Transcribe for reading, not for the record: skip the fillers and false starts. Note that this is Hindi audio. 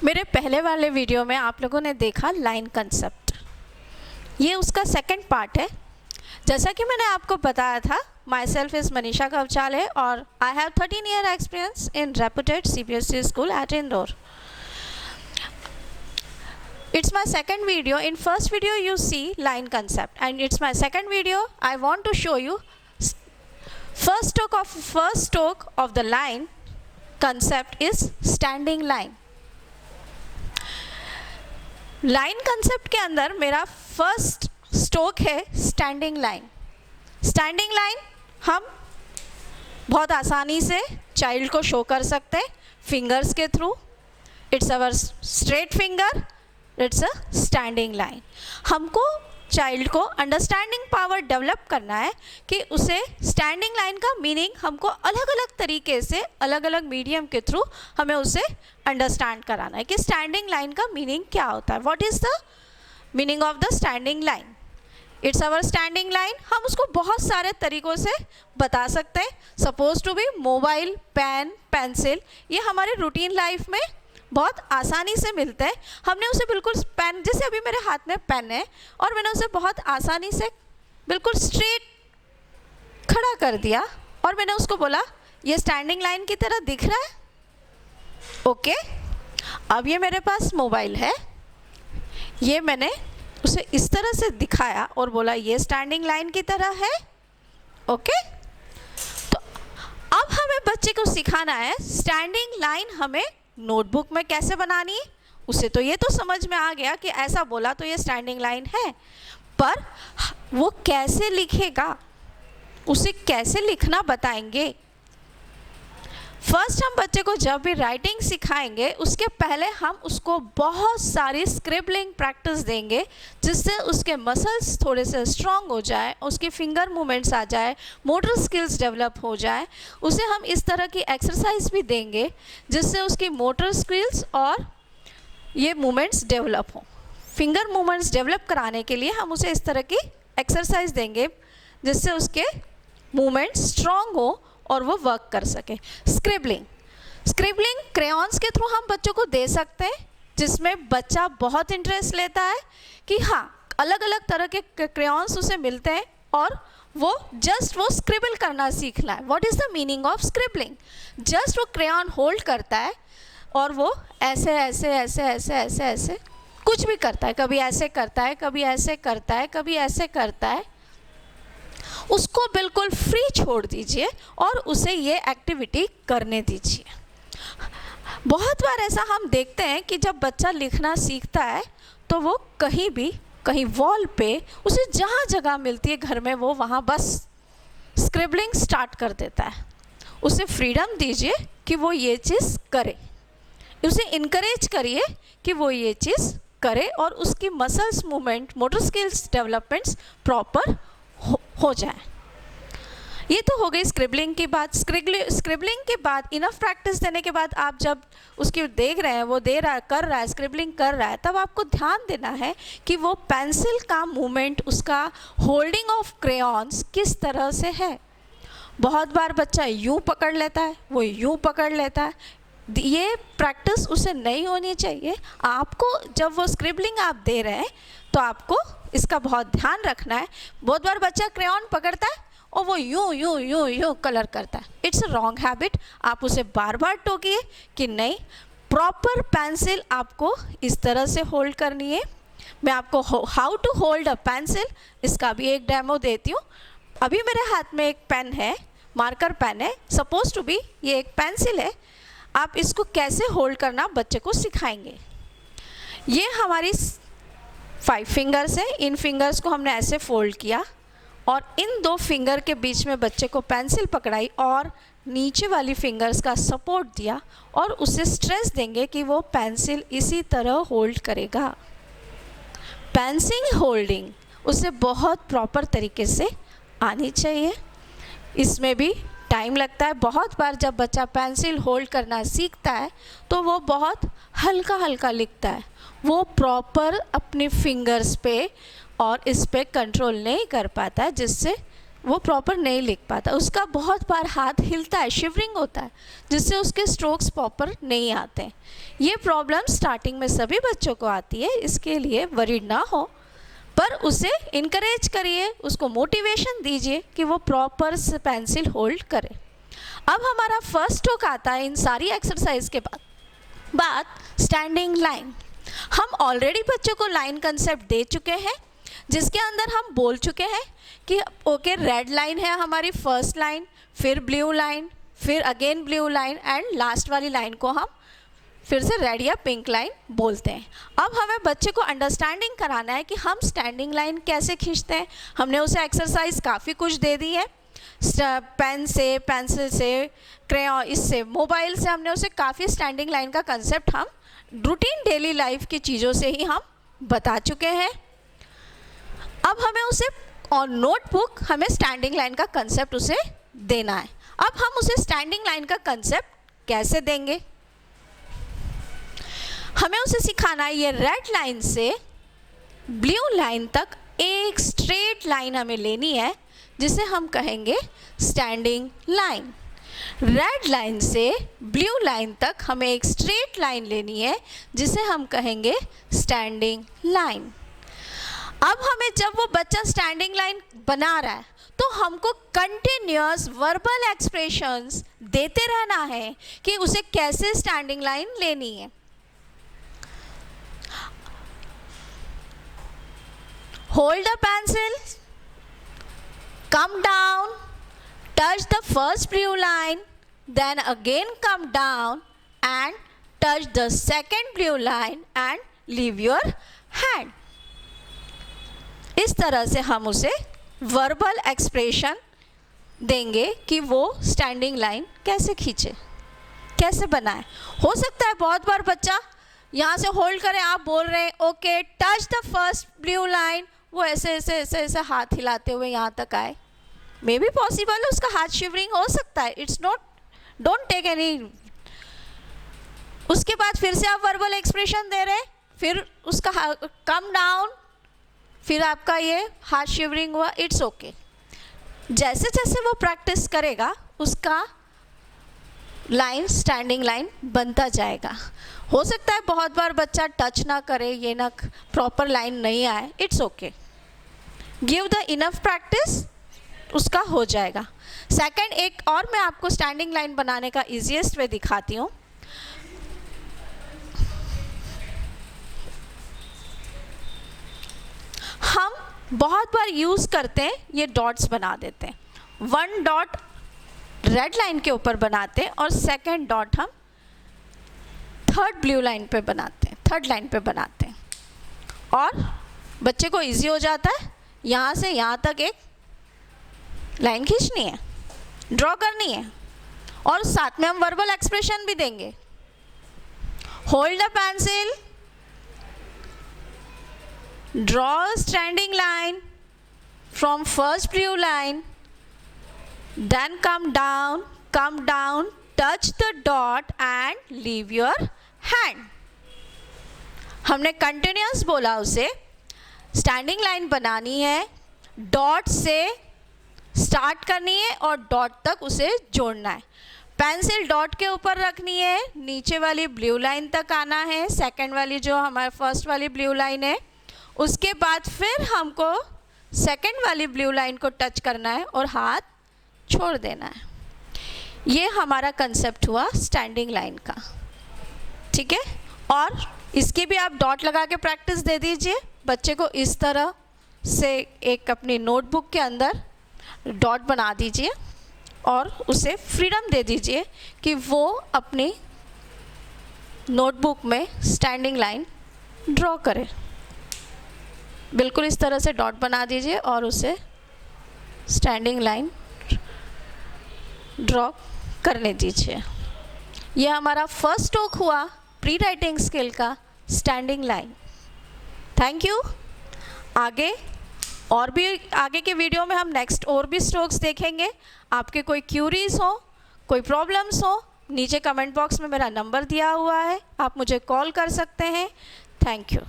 मेरे पहले वाले वीडियो में आप लोगों ने देखा लाइन कंसेप्ट, ये उसका सेकंड पार्ट है। जैसा कि मैंने आपको बताया था, माई सेल्फ इज़ मनीषा कवचाले और I have 13 year experience in reputed CBSE school eight Indore. It's my second video. In first video you see line concept, and it's my second video. I want to show you first stroke of the line concept is standing line. Line concept के अंदर मेरा फर्स्ट स्ट्रोक है स्टैंडिंग लाइन. स्टैंडिंग लाइन हम बहुत आसानी से चाइल्ड को शो कर सकते हैं फिंगर्स के through. It's our straight finger, it's a standing line. हमको चाइल्ड को अंडरस्टैंडिंग पावर डेवलप करना है कि उसे स्टैंडिंग लाइन का मीनिंग हमको अलग अलग तरीके से अलग अलग मीडियम के थ्रू हमें उसे अंडरस्टैंड कराना है कि स्टैंडिंग लाइन का मीनिंग क्या होता है. What is the meaning of the standing line? It's our standing line. हम उसको बहुत सारे तरीक़ों से बता सकते हैं. Suppose to be mobile, pen, pencil, ये हमारे रूटीन लाइफ में बहुत आसानी से मिलता है. हमने उसे बिल्कुल पेन, जैसे अभी मेरे हाथ में पेन है और मैंने उसे बहुत आसानी से बिल्कुल स्ट्रेट खड़ा कर दिया और मैंने उसको बोला ये स्टैंडिंग लाइन की तरह दिख रहा है. ओके, अब ये मेरे पास मोबाइल है, ये मैंने उसे इस तरह से दिखाया और बोला ये स्टैंडिंग लाइन की तरह है. ओके, तो अब हमें बच्चे को सिखाना है स्टैंडिंग लाइन हमें नोटबुक में कैसे बनानी है. उसे तो ये तो समझ में आ गया कि ऐसा बोला तो ये स्टैंडिंग लाइन है, पर वो कैसे लिखेगा, उसे कैसे लिखना बताएंगे. फर्स्ट हम बच्चे को जब भी राइटिंग सिखाएंगे उसके पहले हम उसको बहुत सारी स्क्रिबलिंग प्रैक्टिस देंगे जिससे उसके मसल्स थोड़े से स्ट्रॉन्ग हो जाए, उसकी फिंगर मूवमेंट्स आ जाए, मोटर स्किल्स डेवलप हो जाए. उसे हम इस तरह की एक्सरसाइज भी देंगे जिससे उसकी मोटर स्किल्स और ये मूवमेंट्स डेवलप हों. फिंगर मूवमेंट्स डेवलप कराने के लिए हम उसे इस तरह की एक्सरसाइज देंगे जिससे उसके मूवमेंट्स स्ट्रॉन्ग हो और वो वर्क कर सके. स्क्रिबलिंग क्रेयॉन्स के थ्रू हम बच्चों को दे सकते हैं जिसमें बच्चा बहुत इंटरेस्ट लेता है कि हाँ अलग अलग तरह के क्रेयॉन्स उसे मिलते हैं और वो स्क्रिबल करना सीखना है. What is the meaning of scribbling? Just वो क्रेयॉन होल्ड करता है और वो ऐसे ऐसे ऐसे ऐसे ऐसे ऐसे कुछ भी करता है. कभी ऐसे करता है, कभी ऐसे करता है, कभी ऐसे करता है. उसको बिल्कुल फ्री छोड़ दीजिए और उसे ये एक्टिविटी करने दीजिए. बहुत बार ऐसा हम देखते हैं कि जब बच्चा लिखना सीखता है तो वो कहीं वॉल पे उसे जहाँ जगह मिलती है घर में वो वहाँ बस स्क्रिबलिंग स्टार्ट कर देता है. उसे फ्रीडम दीजिए कि वो ये चीज़ करे, उसे इनकरेज करिए कि वो ये चीज़ करे और उसकी muscles movement, motor skills developments proper हो जाए. ये तो हो गई स्क्रिबलिंग की बात. स्क्रिबलिंग के बाद इनफ प्रैक्टिस देने के बाद आप जब उसकी देख रहे हैं, वो कर रहा है, स्क्रिबलिंग कर रहा है, तब आपको ध्यान देना है कि वो पेंसिल का मूवमेंट, उसका होल्डिंग ऑफ क्रेयॉन्स किस तरह से है. बहुत बार बच्चा यूँ पकड़ लेता है, वो यूँ पकड़ लेता है. ये प्रैक्टिस उसे नहीं होनी चाहिए. आपको जब वो स्क्रिबलिंग आप दे रहे हैं तो आपको इसका बहुत ध्यान रखना है. बहुत बार बच्चा क्रेयॉन पकड़ता है और वो यूँ यूँ यूँ यूँ कलर करता है. It's a wrong habit. आप उसे बार बार टोकिए कि नहीं, प्रॉपर पेंसिल आपको इस तरह से होल्ड करनी है. मैं आपको how to hold a pencil इसका भी एक डेमो देती हूँ. अभी मेरे हाथ में एक पेन है, मार्कर पेन है. सपोज टू बी ये एक पेंसिल है. आप इसको कैसे होल्ड करना बच्चे को सिखाएंगे. ये हमारी 5 फिंगर्स है. इन फिंगर्स को हमने ऐसे फोल्ड किया और इन 2 फिंगर के बीच में बच्चे को पेंसिल पकड़ाई और नीचे वाली फिंगर्स का सपोर्ट दिया और उसे स्ट्रेस देंगे कि वो पेंसिल इसी तरह होल्ड करेगा. पेंसिल होल्डिंग उसे बहुत प्रॉपर तरीके से आनी चाहिए. इसमें भी टाइम लगता है. बहुत बार जब बच्चा पेंसिल होल्ड करना सीखता है तो वो बहुत हल्का हल्का लिखता है. वो प्रॉपर अपनी फिंगर्स पे और इस पे कंट्रोल नहीं कर पाता है जिससे वो प्रॉपर नहीं लिख पाता, उसका बहुत बार हाथ हिलता है, शिवरिंग होता है, जिससे उसके स्ट्रोक्स प्रॉपर नहीं आते हैं। ये प्रॉब्लम स्टार्टिंग में सभी बच्चों को आती है, इसके लिए वरीड ना हो, पर उसे इनकरेज करिए, उसको मोटिवेशन दीजिए कि वो प्रॉपर पेंसिल होल्ड करे। अब हमारा फर्स्ट स्ट्रोक आता है इन सारी एक्सरसाइज के बाद स्टैंडिंग लाइन। हम ऑलरेडी बच्चों को लाइन कंसेप्ट दे चुके हैं, जिसके अंदर हम बोल चुके हैं कि ओके रेड लाइन है हमारी फर्स्ट लाइन, फिर ब्लू लाइन, फिर again blue line and last वाली लाइन को हम फिर से रेड या पिंक लाइन बोलते हैं। अब हमें बच्चे को अंडरस्टैंडिंग कराना है कि हम स्टैंडिंग लाइन कैसे खींचते हैं। हमने उसे एक्सरसाइज काफ़ी कुछ दे दी है, पेन से, पेंसिल से, क्रेयॉन, इससे, मोबाइल से हमने उसे काफ़ी स्टैंडिंग लाइन का कंसेप्ट हम रूटीन डेली लाइफ की चीज़ों से ही हम बता चुके हैं। अब हमें उसे और नोटबुक हमें स्टैंडिंग लाइन का कंसेप्ट उसे देना है। अब हम उसे स्टैंडिंग लाइन का कंसेप्ट कैसे देंगे? हमें उसे सिखाना है ये रेड लाइन से ब्लू लाइन तक एक स्ट्रेट लाइन हमें लेनी है, जिसे हम कहेंगे स्टैंडिंग लाइन। रेड लाइन से ब्लू लाइन तक हमें एक स्ट्रेट लाइन लेनी है, जिसे हम कहेंगे स्टैंडिंग लाइन। अब हमें जब वो बच्चा स्टैंडिंग लाइन बना रहा है तो हमको कंटिन्यूअस वर्बल एक्सप्रेशंस देते रहना है कि उसे कैसे स्टैंडिंग लाइन लेनी है। Hold the pencil, come down, touch the first blue line, then again come down and touch the second blue line and leave your hand. इस तरह से हम उसे वर्बल एक्सप्रेशन देंगे कि वो स्टैंडिंग लाइन कैसे खींचे, कैसे बनाए। हो सकता है बहुत बार बच्चा यहाँ से होल्ड करे, आप बोल रहे हैं okay touch the first blue line, वो ऐसे ऐसे ऐसे ऐसे हाथ हिलाते हुए यहाँ तक आए। मे बी पॉसिबल है उसका हाथ शिवरिंग हो सकता है, it's not, don't take any. उसके बाद फिर से आप वर्बल एक्सप्रेशन दे रहे, फिर उसका कम डाउन, फिर आपका ये हाथ शिवरिंग हुआ, इट्स ओके। जैसे जैसे वो प्रैक्टिस करेगा उसका लाइन स्टैंडिंग लाइन बनता जाएगा। हो सकता है बहुत बार बच्चा टच ना करे, ये ना प्रॉपर लाइन नहीं आए, it's okay, give the enough practice, उसका हो जाएगा। सेकंड, एक और मैं आपको स्टैंडिंग लाइन बनाने का इजीएस्ट वे दिखाती हूँ। हम बहुत बार यूज़ करते हैं, ये डॉट्स बना देते हैं। वन डॉट रेड लाइन के ऊपर बनाते हैं और सेकंड डॉट हम थर्ड ब्लू लाइन पे बनाते हैं, थर्ड लाइन पे बनाते हैं, और बच्चे को इजी हो जाता है। यहाँ से यहाँ तक एक लाइन खींचनी है, ड्रॉ करनी है, और साथ में हम वर्बल एक्सप्रेशन भी देंगे। Hold the pencil, draw a standing line from first blue line, then come down, touch the dot and leave your hand. हमने कंटिन्यूस बोला उसे स्टैंडिंग लाइन बनानी है, डॉट से स्टार्ट करनी है और डॉट तक उसे जोड़ना है। पेंसिल डॉट के ऊपर रखनी है, नीचे वाली ब्लू लाइन तक आना है, सेकंड वाली जो हमारे फर्स्ट वाली ब्लू लाइन है, उसके बाद फिर हमको सेकंड वाली ब्लू लाइन को टच करना है और हाथ छोड़ देना है। ये हमारा कंसेप्ट हुआ स्टैंडिंग लाइन का, ठीक है। और इसकी भी आप डॉट लगा के प्रैक्टिस दे दीजिए बच्चे को। इस तरह से एक अपनी नोटबुक के अंदर डॉट बना दीजिए और उसे फ्रीडम दे दीजिए कि वो अपनी नोटबुक में स्टैंडिंग लाइन ड्रॉ करे। बिल्कुल इस तरह से डॉट बना दीजिए और उसे स्टैंडिंग लाइन ड्रॉ करने दीजिए। यह हमारा फर्स्ट स्ट्रोक हुआ प्री राइटिंग स्किल का स्टैंडिंग लाइन। Thank you. आगे के वीडियो में हम नेक्स्ट और भी स्ट्रोक्स देखेंगे। आपके कोई क्यूरीज हो, कोई प्रॉब्लम्स हो, नीचे कमेंट बॉक्स में मेरा नंबर दिया हुआ है, आप मुझे कॉल कर सकते हैं। Thank you.